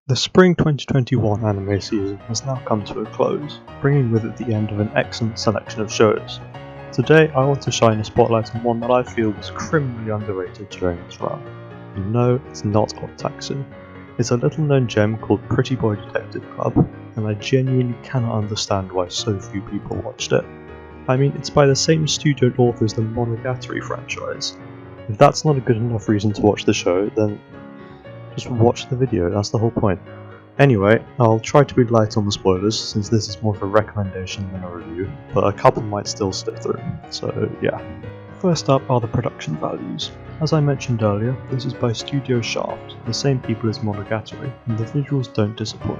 The spring 2021 anime season has now come to a close, bringing with it the end of an excellent selection of shows. Today I want to shine a spotlight on one that I feel was criminally underrated during its run. And no, it's not Odd Taxi. It's a little known gem called Pretty Boy Detective Club, and I genuinely cannot understand why so few people watched it. I mean, it's by the same studio and author as the Monogatari franchise. If that's not a good enough reason to watch the show, then just watch the video, that's the whole point. Anyway, I'll try to be light on the spoilers, since this is more of a recommendation than a review, but a couple might still slip through, so yeah. First up are the production values. As I mentioned earlier, this is by Studio Shaft, the same people as Monogatari, and the visuals don't disappoint.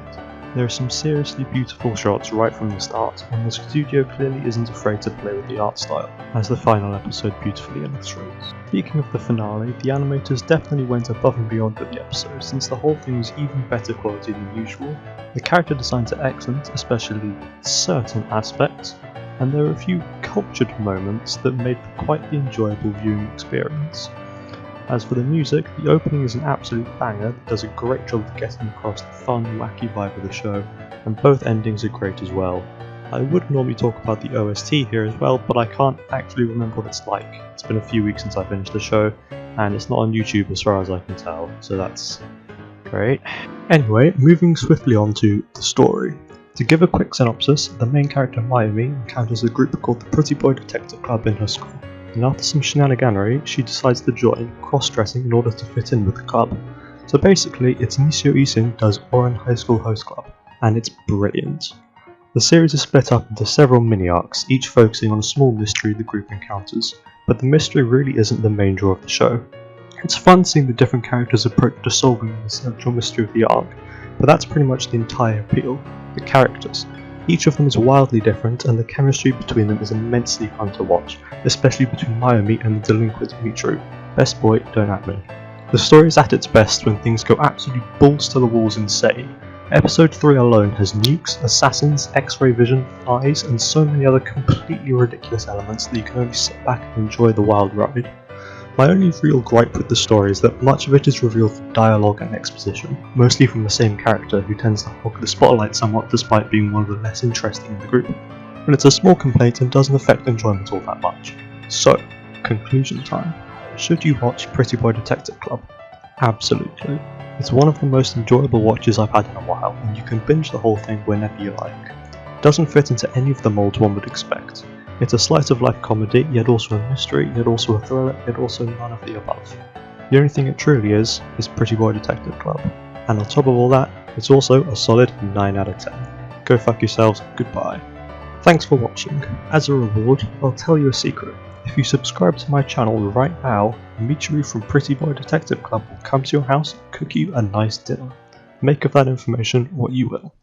There are some seriously beautiful shots right from the start, and the studio clearly isn't afraid to play with the art style, as the final episode beautifully illustrates. Speaking of the finale, the animators definitely went above and beyond with the episode, since the whole thing was even better quality than usual. The character designs are excellent, especially certain aspects, and there are a few cultured moments that made for quite the enjoyable viewing experience. As for the music, the opening is an absolute banger that does a great job of getting across the fun, wacky vibe of the show, and both endings are great as well. I would normally talk about the OST here as well, but I can't actually remember what it's like. It's been a few weeks since I finished the show, and it's not on YouTube as far as I can tell, so that's great. Anyway, moving swiftly on to the story. To give a quick synopsis, the main character Mayumi encounters a group called the Pretty Boy Detective Club in her school, and after some shenaniganery, she decides to join, cross-dressing in order to fit in with the club. So basically, it's Nishio Isin does Oran High School Host Club, and it's brilliant. The series is split up into several mini-arcs, each focusing on a small mystery the group encounters, but the mystery really isn't the main draw of the show. It's fun seeing the different characters approach to solving the central mystery of the arc, but that's pretty much the entire appeal, the characters. Each of them is wildly different, and the chemistry between them is immensely fun to watch, especially between Mayumi and the delinquent Mitru. Best boy, don't at me. The story is at its best when things go absolutely balls to the walls insane. Episode 3 alone has nukes, assassins, X-ray vision, eyes, and so many other completely ridiculous elements that you can only sit back and enjoy the wild ride. My only real gripe with the story is that much of it is revealed through dialogue and exposition, mostly from the same character who tends to hog the spotlight somewhat despite being one of the less interesting in the group. But it's a small complaint and doesn't affect enjoyment all that much. So, conclusion time. Should you watch Pretty Boy Detective Club? Absolutely. It's one of the most enjoyable watches I've had in a while, and you can binge the whole thing whenever you like. It doesn't fit into any of the molds one would expect. It's a slice of life comedy, yet also a mystery, yet also a thriller, yet also none of the above. The only thing it truly is Pretty Boy Detective Club. And on top of all that, it's also a solid 9 out of 10. Go fuck yourselves, goodbye. Thanks for watching. As a reward, I'll tell you a secret. If you subscribe to my channel right now, Michiru from Pretty Boy Detective Club will come to your house and cook you a nice dinner. Make of that information what you will.